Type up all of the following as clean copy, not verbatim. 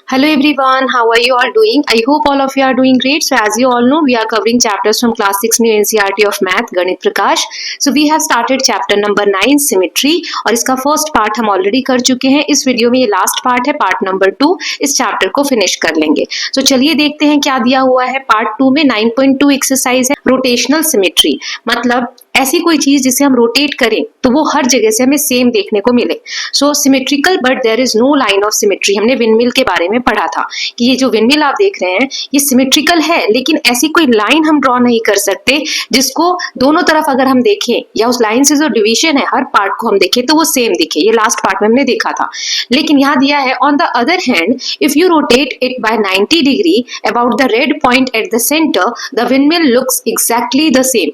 Hello everyone, how are you all doing? I hope all of you are doing great. So as you all know, we are covering chapters from class 6 new NCERT of Math, Ganit Prakash. So we have started chapter number 9 Symmetry और इसका first part हम already कर चुके हैं. इस video में ये last part है, पार्ट नंबर 2. इस चैप्टर को फिनिश कर लेंगे. तो चलिए देखते हैं क्या दिया हुआ है. पार्ट 2 में 9.2 एक्सरसाइज है रोटेशनल सिमेट्री. मतलब ऐसी कोई चीज जिसे हम रोटेट करें तो वो हर जगह से हमें सेम देखने को मिले. So symmetrical but there is no line of symmetry. हमने विंडमिल के बारे में पढ़ा था कि ये जो विंडमिल आप देख रहे हैं ये सिमेट्रिकल है, लेकिन ऐसी कोई लाइन हम ड्रॉ नहीं कर सकते जिसको दोनों तरफ अगर हम देखें या उस लाइन से जो डिवीजन है हर पार्ट को हम देखें तो वो सेम दिखे. ये लास्ट पार्ट में हमने देखा था. लेकिन यहाँ दिया है on the other hand if you rotate it by 90 degree about the red point at the centre the windmill looks exactly the same.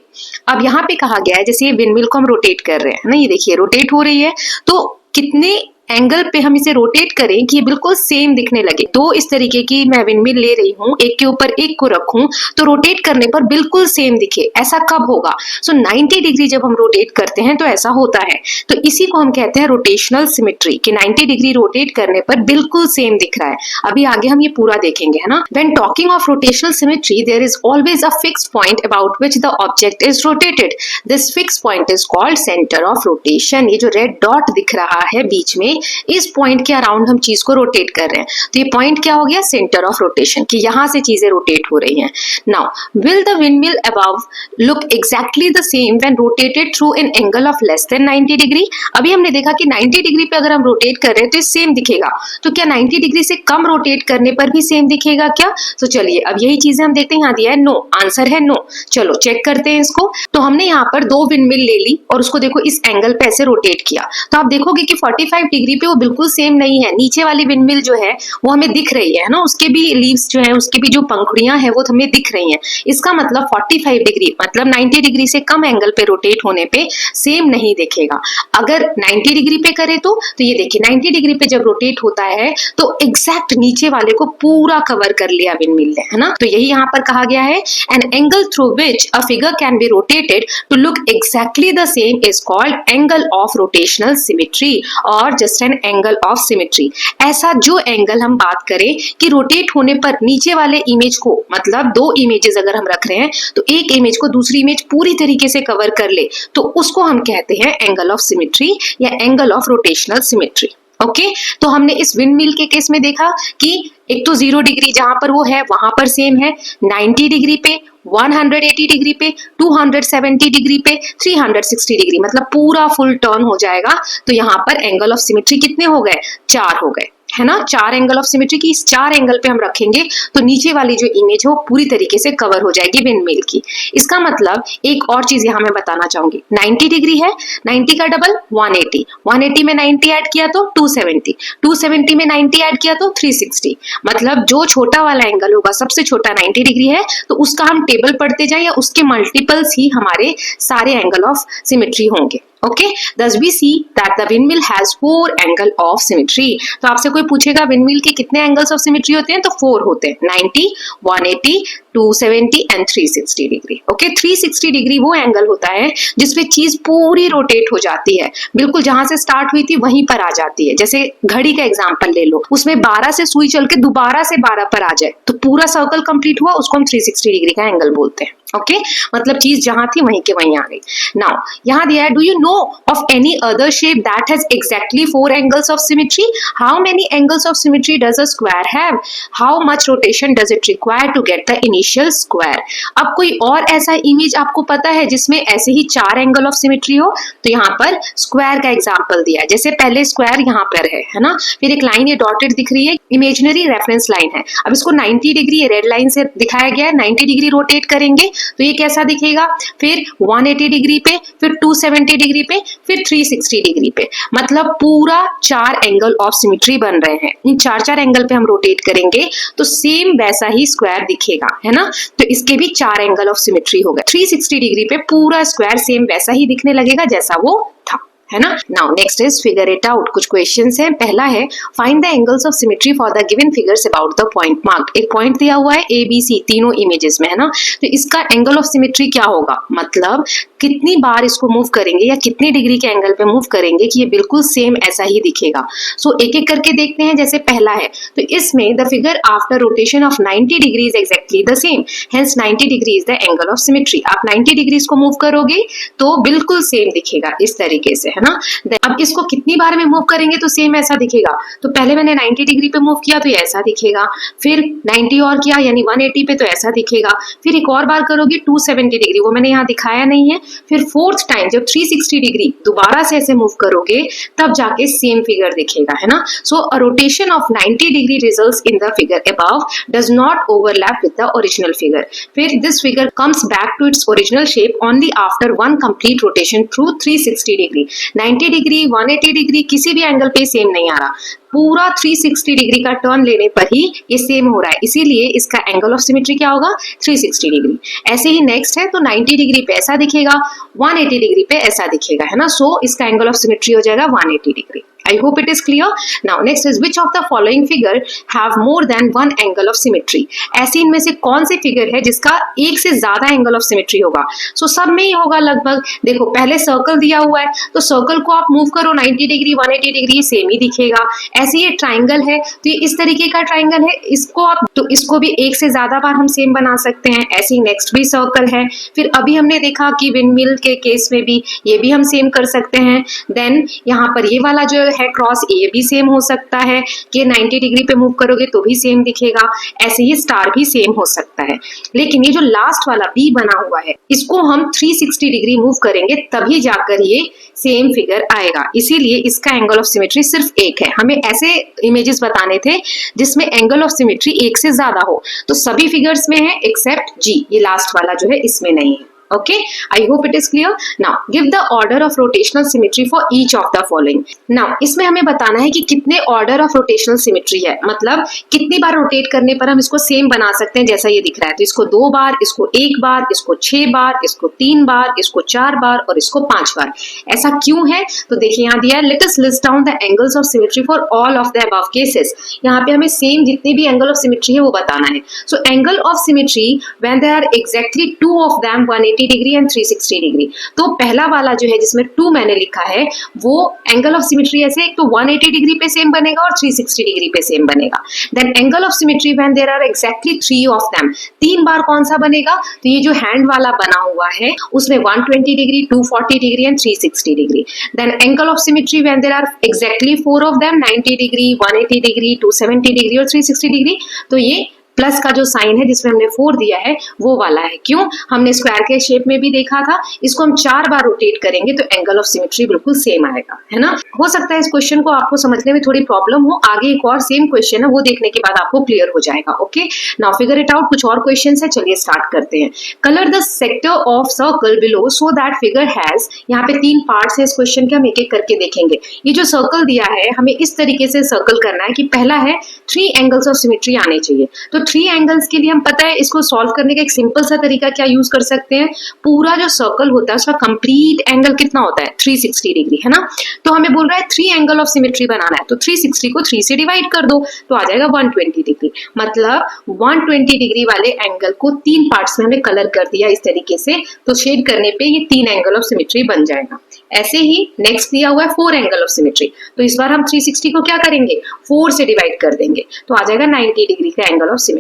अब यहाँ पे कहा गया है जैसे ये विंडमिल को हम रोटेट कर रहे हैं ना, ये देखिए रोटेट हो रही है, तो कितने एंगल पे हम इसे रोटेट करें कि ये बिल्कुल सेम दिखने लगे. तो इस तरीके की मैं विंडमिल ले रही हूँ, एक के ऊपर एक को रखूं तो रोटेट करने पर बिल्कुल सेम दिखे. ऐसा कब होगा? सो 90 डिग्री जब हम रोटेट करते हैं तो ऐसा होता है. तो इसी को हम कहते हैं रोटेशनल सिमेट्री कि 90 डिग्री रोटेट करने पर बिल्कुल सेम दिख रहा है. अभी आगे हम ये पूरा देखेंगे, है ना. When talking of rotational symmetry there is always a fixed point about which the object is rotated. This fixed point is called centre of rotation. ये जो रेड डॉट दिख रहा है बीच में, इस पॉइंट के अराउंड हम चीज को रोटेट कर रहे हैं. तो ये पॉइंट क्या हो गया? सेंटर ऑफ रोटेशन, कि यहां से चीजें रोटेट हो रही हैं. Now will the windmill above look exactly the same when rotated through an angle of less than 90 degree. अभी हमने देखा कि 90 डिग्री पे अगर हम रोटेट कर रहे हैं तो सेम दिखेगा. तो क्या 90 डिग्री से कम रोटेट करने पर भी सेम दिखेगा क्या? तो चलिए अब यही चीजें हम देखते हैं. यहाँ दिया है नो, आंसर है नो. चलो चेक करते हैं इसको. तो हमने यहाँ पर दो विंडमिल ले ली और उसको देखो इस एंगल पे ऐसे रोटेट किया, तो आप देखोगे कि 45 डिग्री पे वो बिल्कुल सेम नहीं है. नीचे वाली विंडमिल जो है वो हमें दिख रही है ना, उसके भी लीव्स जो है, उसके भी जो पंखुड़ियां हैं वो हमें दिख रही हैं. इसका मतलब 45 डिग्री मतलब 90 डिग्री से कम एंगल पे रोटेट होने पे सेम नहीं दिखेगा. अगर 90 डिग्री पे करें तो ये देखिए 90 डिग्री पे जब रोटेट होता है तो एग्जैक्ट नीचे वाले को पूरा कवर कर लिया विंडमिल ने, है ना. तो यही यहाँ पर कहा गया है an angle through which a figure can be rotated to look exactly the same is called angle of rotational symmetry और just an angle of symmetry. ऐसा जो एंगल हम बात करें कि रोटेट होने पर नीचे वाले इमेज को, मतलब दो इमेजेस अगर हम रख रहे हैं तो एक इमेज को दूसरी इमेज पूरी तरीके से कवर कर ले, तो उसको हम कहते हैं एंगल ऑफ सिमेट्री या angle of rotational symmetry. Okay तो हमने इस विंडमिल के केस में देखा कि एक तो 0 डिग्री जहां पर वो है वहां पर सेम है, 90 डिग्री पे, 180 डिग्री पे, 270 डिग्री पे, 360 डिग्री मतलब पूरा फुल टर्न हो जाएगा. तो यहाँ पर एंगल ऑफ सिमेट्री कितने हो गए? 4 हो गए, है ना. 4 एंगल ऑफ सिमेट्री की इस 4 एंगल पे हम रखेंगे तो नीचे वाली जो इमेज है वो पूरी तरीके से कवर हो जाएगी विंडमिल की. इसका मतलब एक और चीज यहाँ मैं बताना चाहूंगी. 90 डिग्री है, 90 का डबल 180, 180 में 90 ऐड किया तो 270, 270 में 90 ऐड किया तो 360. मतलब जो छोटा वाला एंगल होगा, सबसे छोटा 90 डिग्री है, तो उसका हम टेबल पढ़ते जाए या उसके मल्टीपल्स ही हमारे सारे एंगल ऑफ सिमेट्री होंगे. Okay, thus we see that the windmill has 4 angle of symmetry. तो आपसे कोई पूछेगा विंडमिल के कितने एंगल्स ऑफ सिमेट्री होते हैं, तो 4 होते हैं, 90, 180, 270 एंड 360 डिग्री. ओके 360 डिग्री वो एंगल होता है जिसपे चीज पूरी रोटेट हो जाती है, बिल्कुल जहां से स्टार्ट हुई थी वहीं पर आ जाती है. जैसे घड़ी का एग्जांपल ले लो, उसमें 12 से सुई चल के दोबारा से 12 पर आ जाए तो पूरा सर्कल कंप्लीट हुआ, उसको हम 360 डिग्री का एंगल बोलते हैं. ओके मतलब चीज जहां थी वहीं के वहीं आ गई. नाउ यहाँ दिया है do you know of any other shape that has exactly 4 angles of symmetry. How many angles of symmetry does a square have? How much rotation does it require to get the initial square. अब कोई और ऐसा image आपको पता है जिसमें ऐसे ही 4 angle of symmetry हो? तो यहाँ पर स्क्वायर का एग्जाम्पल दिया है. जैसे पहले स्क्वायर यहाँ पर है ना, फिर एक लाइन ये डॉटेड दिख रही है, इमेजिनरी रेफरेंस लाइन है. अब इसको 90 डिग्री रेड लाइन से दिखाया गया है, 90 डिग्री रोटेट करेंगे तो ये कैसा दिखेगा, फिर 180 डिग्री पे, फिर 270 डिग्री पे, फिर 360 डिग्री पे. मतलब पूरा 4 एंगल ऑफ सिमेट्री बन रहे हैं. इन 4 एंगल पे हम रोटेट करेंगे तो सेम वैसा ही स्क्वायर दिखेगा, है ना. तो इसके भी 4 एंगल ऑफ सिमेट्री हो गए. 360 डिग्री पे पूरा स्क्वायर सेम वैसा ही दिखने लगेगा जैसा वो था, है ना। Now next is figure it out. कुछ क्वेश्चंस हैं। पहला है find the angles of symmetry for the given figures about the point mark. एक पॉइंट दिया हुआ है ए बी सी तीनों इमेजेस में, है ना। तो इसका एंगल ऑफ सिमेट्री क्या होगा, मतलब कितनी बार इसको मूव करेंगे या कितने डिग्री के एंगल पे मूव करेंगे कि ये बिल्कुल सेम ऐसा ही दिखेगा। सो एक एक करके देखते हैं। जैसे पहला है तो इसमें the figure after rotation of 90 degree is exactly the same, hence 90 degree is the angle of symmetry. आप 90 डिग्रीज को मूव करोगे तो बिल्कुल सेम दिखेगा इस तरीके से, है ना। अब इसको कितनी बार में मूव करेंगे तो सेम ऐसा दिखेगा। तो पहले मैंने 90 डिग्री पे मूव किया तो ये ऐसा दिखेगा, फिर 90 और किया यानी 180 पे तो ऐसा दिखेगा, फिर एक और बार करोगे 270 डिग्री, वो मैंने यहाँ दिखाया नहीं है, फिर फोर्थ टाइम जब 360 डिग्री दोबारा से ऐसे मूव करोगे तब जाके सेम फिगर दिखेगा, है ना। So a rotation of 90 degree results in the figure above does not overlap with the original figure. फिर this figure comes back to its original shape only after one complete rotation through 360 degree. 90 degree 180 degree किसी भी angle पे same नहीं आ रहा, पूरा 360 degree का turn लेने पर ही ये सेम हो रहा है, इसीलिए इसका एंगल ऑफ सिमेट्री क्या होगा 360 डिग्री। ऐसे ही नेक्स्ट है तो 90 डिग्री पे ऐसा दिखेगा, 180 डिग्री पे ऐसा दिखेगा, है ना। सो इसका एंगल ऑफ सिमेट्री हो जाएगा 180 degree. I hope it is clear. Now next is which of the following figure have more than one angle of symmetry? ऐसे इनमें से कौन से फिगर है जिसका एक से ज्यादा एंगल ऑफ सिमेट्री होगा। सो सब में ही होगा लगभग। देखो पहले सर्कल दिया हुआ है तो सर्कल को आप मूव करो 90 डिग्री 180 डिग्री सेम ही दिखेगा। ऐसे ये ट्राइंगल है तो ये इस तरीके का ट्राइंगल है, इसको आप तो इसको भी एक से ज्यादा बार हम सेम बना सकते हैं। ऐसे ही नेक्स्ट भी सर्कल है। फिर अभी हमने देखा कि विंडमिल के केस में भी ये भी हम सेम कर सकते हैं। देन यहाँ पर ये वाला जो है क्रॉस, ये भी सेम हो सकता है कि 90 डिग्री पे मूव करोगे तो भी सेम दिखेगा। ऐसे ही स्टार भी सेम हो सकता है। लेकिन ये जो लास्ट वाला बी बना हुआ है इसको हम 360 डिग्री मूव करेंगे तभी जाकर ये सेम फिगर आएगा, इसीलिए इसका एंगल ऑफ सिमेट्री सिर्फ एक है। हमें ऐसे इमेजेस बताने थे जिसमें एंगल ऑफ सिमेट्री एक से ज्यादा हो, तो सभी फिगर्स में है एक्सेप्ट जी, ये लास्ट वाला जो है इसमें नहीं है। Okay, I hope it is clear. Now give the order of rotational symmetry for each of the following. Now इसमें हमें बताना है कि कितने order of rotational symmetry है, मतलब कितनी बार रोटेट करने पर हम इसको सेम बना सकते हैं जैसा ये दिख रहा है। तो इसको 2 बार, इसको 1 बार, इसको 6 बार, इसको 3 बार, इसको 4 बार और इसको 5 बार। ऐसा क्यों है तो देखिए यहाँ दिया है let us list down the angles of symmetry for all of the above cases। यहाँ पे हमें सेम जितने भी एंगल ऑफ सिमेट्री है वो बताना है। So angle of symmetry when there are exactly 2 of them 180 degree and 360 degree. तो पहला वाला जो है जिसमें 2 मैंने लिखा है वो एंगल ऑफ सिमेट्री ऐसे एक तो 180 डिग्री पे सेम बनेगा और 360 डिग्री पे सेम बनेगा। Then angle of symmetry when there are exactly 3 of them, 3 बार कौन सा बनेगा तो ये जो हैंड वाला बना हुआ है उसमें 120 degree 240 degree and 360 degree. Then angle of symmetry when there are exactly 4 of them 90 degree 180 degree 270 degree और 360 डिग्री। तो ये प्लस का जो साइन है जिसमें हमने 4 दिया है वो वाला है। क्यों, हमने स्क्वायर के शेप में भी देखा था, इसको हम 4 बार रोटेट करेंगे तो एंगल ऑफ सिमेट्री बिल्कुल सेम आएगा, है ना। हो सकता है इस क्वेश्चन को आपको समझने में थोड़ी प्रॉब्लम हो, आगे एक और सेम क्वेश्चन है वो देखने के बाद आपको क्लियर हो जाएगा। Okay, now figure it out. कुछ और क्वेश्चन है, चलिए स्टार्ट करते हैं। Colour the sector of circle below so that figure has, यहाँ पे 3 पार्ट्स है इस क्वेश्चन के, हम एक एक करके देखेंगे। ये जो सर्कल दिया है हमें इस तरीके से सर्कल करना है कि पहला है 3 एंगल्स ऑफ सिमेट्री आने चाहिए। तो 3 एंगल्स के लिए हम पता है इसको सॉल्व करने का एक सिंपल सा तरीका क्या यूज कर सकते हैं, पूरा जो सर्कल होता है उसका कंप्लीट एंगल कितना होता है 360 डिग्री, है ना। तो हमें बोल रहा है 3 एंगल ऑफ सिमेट्री बनाना है तो 360 को 3 से डिवाइड कर दो तो आ जाएगा 120 डिग्री। मतलब 120 डिग्री वाले एंगल को 3 पार्ट्स में हमने कलर कर दिया इस तरीके से, तो शेड करने पे ये 3 एंगल ऑफ सिमेट्री बन जाएगा। ऐसे ही नेक्स्ट दिया हुआ है 4 एंगल ऑफ सिमेट्री, तो इस बार हम 360 को क्या करेंगे 4 से डिवाइड कर देंगे तो आ जाएगा 90 डिग्री का एंगल ऑफ सिमेट्री।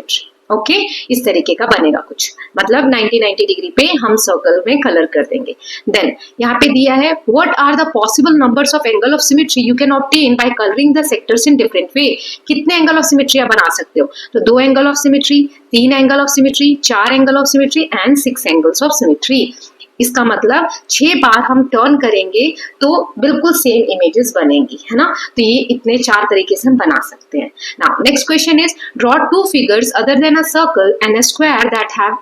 ओके, इस तरीके का बनेगा कुछ, मतलब 90 डिग्री पे हम सर्कल में कलर कर देंगे। देन यहाँ पे दिया है what are the possible numbers of angle of symmetry you can obtain by colouring the sectors in different way. कितने एंगल ऑफ सिमेट्री आप बना सकते हो, तो 2 angle of symmetry, 3 angle of symmetry, 4 angle of symmetry and 6 angles of symmetry. इसका मतलब 6 बार हम turn करेंगे तो बिल्कुल सेम इमेजेस बनेंगी, है ना। तो ये इतने 4 तरीके से हम बना सकते हैं। Now next question is draw 2 figures other than a circle and a square that have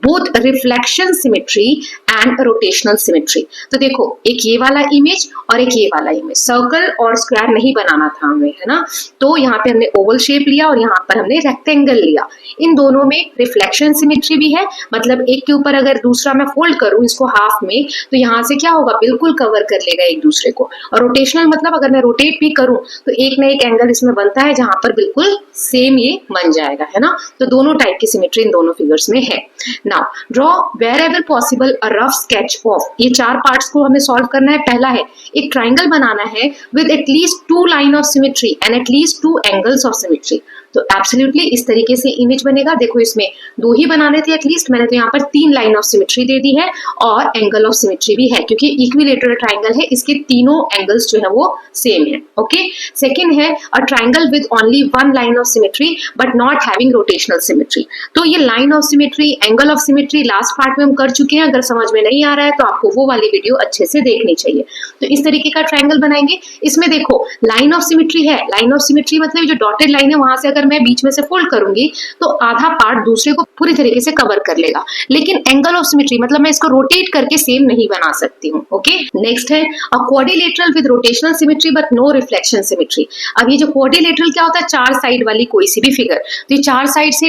both reflection symmetry and rotational symmetry. तो देखो एक ये वाला इमेज और एक ये वाला इमेज, सर्कल और स्क्वायर नहीं बनाना था हमें, है ना। तो यहाँ पे हमने ओवल शेप लिया और यहाँ पर हमने रेक्टेंगल लिया। इन दोनों में रिफ्लेक्शन सिमेट्री भी है, मतलब एक के ऊपर अगर दूसरा मैं फोल्ड करूं इसको हाफ में तो यहाँ से क्या होगा, बिल्कुल कवर कर लेगा एक दूसरे को। और रोटेशनल मतलब अगर मैं रोटेट भी करूं तो एक ना एक एंगल इसमें बनता है जहां पर बिल्कुल सेम ये बन जाएगा, है ना। तो दोनों टाइप की सिमेट्री इन दोनों फिगर्स में है। Now draw wherever possible a rough sketch of, ये चार पार्ट्स को हमें सॉल्व करना है। पहला है एक ट्राइंगल बनाना है with at least 2 line of symmetry and at least 2 angles of symmetry. तो एब्सोल्युटली इस तरीके से इमेज बनेगा। देखो इसमें 2 ही बनाने थे एटलीस्ट, मैंने तो यहाँ पर 3 लाइन ऑफ सिमेट्री दे दी है और एंगल ऑफ सिमेट्री भी है, क्योंकि इक्विलेटरल ट्राइंगल है, इसके तीनों एंगल्स जो है वो सेम है। ओके, सेकंड है a triangle with only 1 line of symmetry but not having rotational symmetry. तो ये line of symmetry, angle of symmetry last part में हम कर चुके हैं। अगर समझ में नहीं आ रहा है तो आपको वो वाली वीडियो अच्छे से देखनी चाहिए। तो इस तरीके का ट्राइंगल बनाएंगे। इसमें देखो लाइन ऑफ सिमेट्री है, लाइन ऑफ सिमेट्री मतलब जो डॉटेड लाइन है वहां से अगर मैं बीच में से फोल्ड करूंगी तो आधा पार्ट दूसरे को पूरी तरीके से कवर कर लेगा। लेकिन एंगल ऑफ सिमेट्री मतलब मैं इसको रोटेट करके सेम नहीं बना सकती हूँ। ओके, नेक्स्ट है a quadrilateral with rotational symmetry but no reflection symmetry. अब ये जो क्वाड्रिलेटरल क्या होता है, 4 साइड वाली कोई सी भी फिगर। तो ये 4 साइड से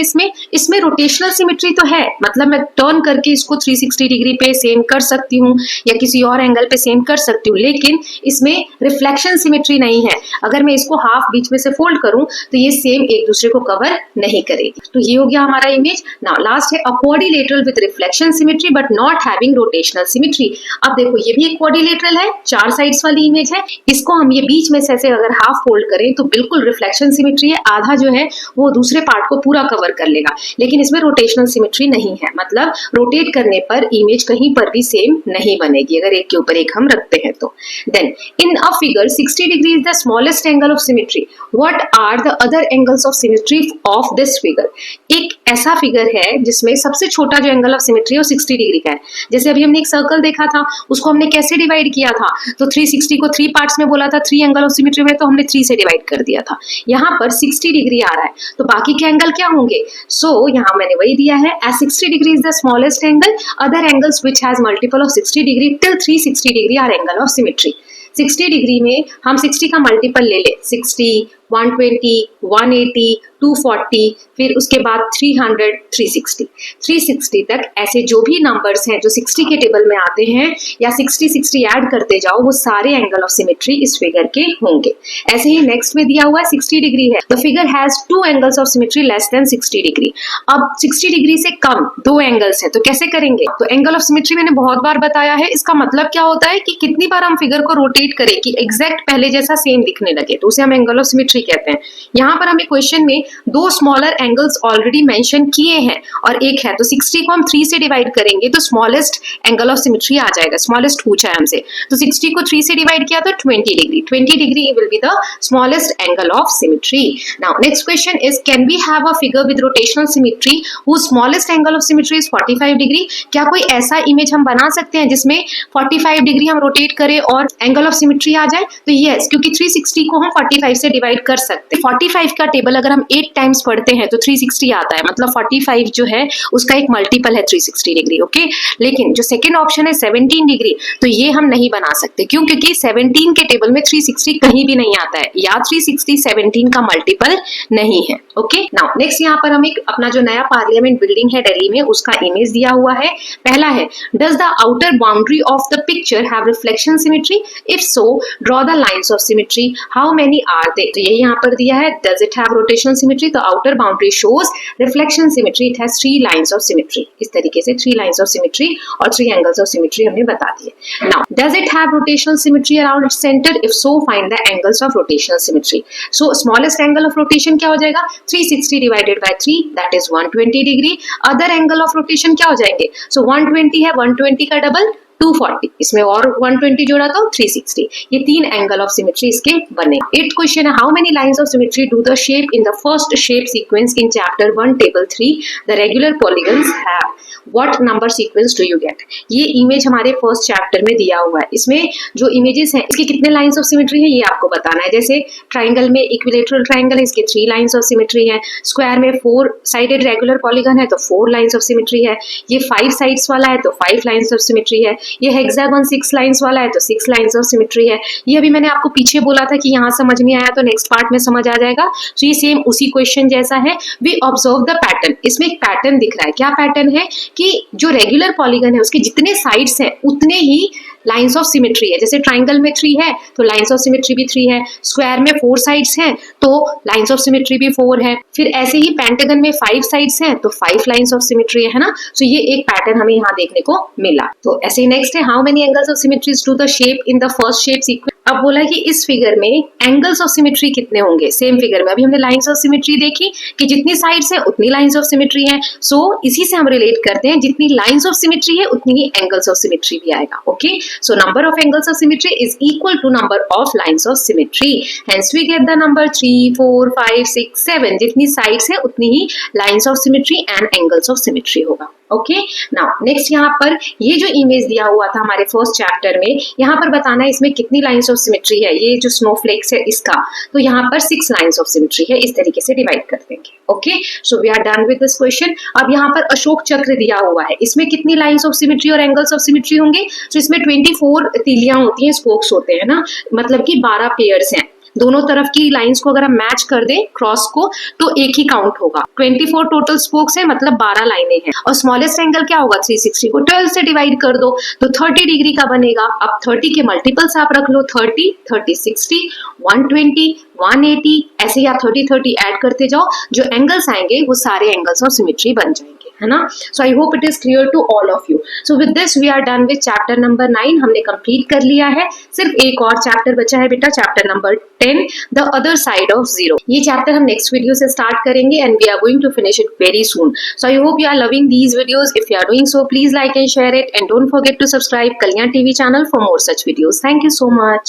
इसमें रोटेशनल सिमेट्री तो है, मतलब मैं टर्न करके इसको 360 डिग्री पे सेम कर सकती हूँ या किसी और एंगल पे सेम कर सकती हूँ, लेकिन इसमें रिफ्लेक्शन सिमेट्री नहीं है। अगर मैं इसको हाफ बीच में से फोल्ड करूं तो ये सेम एक दूसरे को कवर नहीं करेगी। तो ये हो गया हमारा इमेज। नाउ लास्ट है a quadrilateral with reflection symmetry but not having rotational symmetry. अब देखो ये भी एक क्वाड्रिलेटरल है, 4 साइड्स वाली इमेज है। इसको हम ये बीच में से ऐसे अगर हाफ फोल्ड करें तो बिल्कुल रिफ्लेक्शन सिमेट्री है, आधा जो है वो दूसरे पार्ट को पूरा कवर कर लेगा, लेकिन इसमें रोटेशनल सिमेट्री नहीं है, मतलब रोटेट करने पर इमेज कहीं पर भी सेम नहीं बनेगी अगर एक के ऊपर एक हम रखते हैं तो। Then in a figure 60 degree is the smallest angle of symmetry, what are the other angles of symmetry of this figure. एक ऐसा फिगर है जिसमें सबसे छोटा जो एंगल ऑफ सिमेट्री है वो 60 डिग्री का है। जैसे अभी हमने एक सर्कल देखा था, उसको हमने कैसे डिवाइड किया था, तो 360 को 3 पार्ट्स में बोला था, 3 एंगल ऑफ सिमेट्री में, तो हमने 3 से डिवाइड कर दिया था। यहाँ पर 60 डिग्री आ रहा है तो बाकी के एंगल क्या होंगे, सो यहाँ मैंने वही दिया है, as 60 degree is the smallest angle, other angles which has multiple of 60 degree till 360 degree are angle of symmetry. 60 degree में हम 60 का मल्टीपल ले ले, 60, 120, 180, 240, फिर उसके बाद 300, 360 तक ऐसे जो भी नंबर्स हैं जो 60 के टेबल में आते हैं या 60 ऐड करते जाओ, वो सारे एंगल ऑफ सिमेट्री इस फिगर के होंगे। ऐसे ही नेक्स्ट में दिया हुआ है 60 डिग्री है, the figure has 2 angles of symmetry less than 60 degree. अब 60 डिग्री से कम 2 एंगल्स है तो कैसे करेंगे, तो एंगल ऑफ सिमेट्री मैंने बहुत बार बताया है, इसका मतलब क्या होता है कि कितनी बार हम फिगर को रोटेट करें कि एग्जैक्ट पहले जैसा सेम दिखने लगे, तो उसे हम एंगल ऑफ सिमेट्री कहते हैं। यहाँ पर हमें क्वेश्चन में 2 स्मॉलर एंगल्स ऑलरेडी मेंशन किए हैं और एक है, तो 60 को हम 3 से डिवाइड करेंगे तो स्मॉलेस्ट एंगल ऑफ सिमेट्री आ जाएगा, स्मॉलेस्ट पूछा है हमसे, तो 60 को 3 से डिवाइड किया तो 20 degree, 20 degree will be the smallest angle of symmetry. Now next question is, can we have a figure with rotational symmetry whose smallest angle of symmetry is 45 degree. क्या कोई ऐसा इमेज हम बना सकते हैं जिसमें 45 डिग्री हम रोटेट करें और एंगल ऑफ सिमेट्री आ जाए, तो यस, क्योंकि 360 को हम 45 से डिवाइड कर सकते हैं। 45 का टेबल अगर हम 8 टाइम्स पढ़ते हैं तो 360 आता है, मतलब 45 जो है उसका एक मल्टीपल है 360 डिग्री। ओके, लेकिन जो सेकंड ऑप्शन है 17 डिग्री, तो ये हम नहीं बना सकते, क्यों, क्योंकि 17 के टेबल में 360 कहीं भी नहीं आता है, या 360 17 का मल्टीपल नहीं है। ओके, नाउ नेक्स्ट यहाँ पर हम एक अपना जो नया पार्लियामेंट बिल्डिंग है दिल्ली में उसका इमेज दिया हुआ है। पहला है, does the outer boundary of the picture have reflection symmetry, if so draw the lines of symmetry, how many are they. तो ये यहाँ पर दिया है, does it have rotational symmetry, तो outer boundary shows reflection symmetry, it has 3 lines of symmetry. इस तरीके से 3 लाइंस ऑफ सिमेट्री और 3 एंगल्स ऑफ सिमेट्री हमने बता दिए। Now does it have rotational symmetry around its centre, if so find the angles of rotational symmetry. So smallest angle of rotation क्या हो जाएगा, 360 divided by 3 that is 120 degree. Other angle of rotation क्या हो जाएंगे, सो 120 है, 120 का double 240, इसमें और 120 जोड़ा तो 360। ये 3 एंगल ऑफ सिमेट्री इसके बने। 8th क्वेश्चन है, how many lines of symmetry do the shape in the first shape sequence in chapter 1 table 3 the regular polygons have, what number sequence do you get. ये image हमारे first chapter में दिया हुआ है। इसमें जो images हैं इसकी कितने लाइंस ऑफ सिमेट्री है ये आपको बताना है। जैसे ट्राइंगल में इक्विलेटरल ट्राइंगल है, इसके 3 लाइंस ऑफ सिमेट्री है। स्क्वायर में 4 साइडेड रेगुलर पॉलीगन है तो 4 लाइंस ऑफ सिमेट्री है। ये 5 साइड्स वाला है तो 5 लाइंस ऑफ सिमेट्री है। ये हेक्सागन 6 लाइंस वाला है तो 6 लाइंस ऑफ सिमेट्री है। ये अभी मैंने आपको पीछे बोला था कि यहाँ समझ नहीं आया तो नेक्स्ट पार्ट में समझ आ जाएगा। तो ये सेम उसी क्वेश्चन जैसा है। वी ऑब्जर्व द पैटर्न, इसमें एक पैटर्न दिख रहा है। क्या पैटर्न है कि जो रेगुलर पॉलीगन है उसके जितने साइड्स हैं उतने ही लाइंस ऑफ सिमेट्री है। जैसे ट्राइंगल में 3 है तो लाइंस ऑफ सिमेट्री भी 3 है। स्क्वायर में 4 साइड्स हैं तो लाइंस ऑफ सिमेट्री भी 4 है। फिर ऐसे ही पेंटागन में 5 साइड्स हैं तो 5 लाइंस ऑफ सिमेट्री है ना। तो ये एक पैटर्न हमें यहाँ देखने को मिला। तो ऐसे ही नेक्स्ट है, how many angles of symmetries do the shape in the first shape sequence. अब बोला कि इस फिगर में एंगल्स ऑफ सिमेट्री कितने होंगे। सेम फिगर में अभी हमने लाइंस ऑफ सिमेट्री देखी कि जितनी साइड्स है उतनी लाइंस ऑफ सिमेट्री है। सो इसी से हम रिलेट करते हैं, जितनी लाइंस ऑफ सिमेट्री है उतनी ही एंगल्स ऑफ सिमेट्री भी आएगा। Okay, so number of angles of symmetry is equal to number of lines of symmetry. Hence we get the number 3, 4, 5, 6, 7। जितनी साइड्स है उतनी ही lines of symmetry and angles of symmetry होगा। Okay, now next यहाँ पर ये जो image दिया हुआ था हमारे फर्स्ट चैप्टर में, यहाँ पर बताना है इसमें कितनी लाइंस ऑफ सिमेट्री है। ये जो स्नोफ्लेक्स है इसका, तो यहाँ पर 6 लाइंस ऑफ सिमेट्री है। इस तरीके से डिवाइड कर देंगे। Okay, so we are done with this question. अब यहाँ पर अशोक चक्र दिया हुआ है, इसमें कितनी लाइंस ऑफ सिमेट्री और एंगल्स ऑफ सिमेट्री होंगे। तो इसमें 24 तीलियां होती हैं, स्पोक्स होते हैं ना, मतलब कि 12 पेयर्स हैं। दोनों तरफ की लाइंस को अगर हम मैच कर दें क्रॉस को तो एक ही काउंट होगा। 24 टोटल स्पोक्स है, मतलब 12 लाइनें हैं। और स्मॉलेस्ट एंगल क्या होगा, 360 को 12 से डिवाइड कर दो तो 30 डिग्री का बनेगा। अब 30 के मल्टीपल्स आप रख लो, 30, 30, 60, 120, 180, ऐसे ही आप 30 ऐड करते जाओ। जो एंगल्स आएंगे वो सारे एंगल्स ऑफ सिमेट्री बन जाएंगे, है ना। So I hope it is clear to all of you. So with this we are done with chapter number 9। हमने कंप्लीट कर लिया है। सिर्फ एक और चैप्टर बचा है बेटा, chapter number 10, the other side of zero. ये चैप्टर हम नेक्स्ट वीडियो से स्टार्ट करेंगे and we are going to finish it very soon. So I hope you are loving these videos. If you are doing so please like and share it and don't forget to subscribe Kalyan TV channel for more such videos. Thank you so much.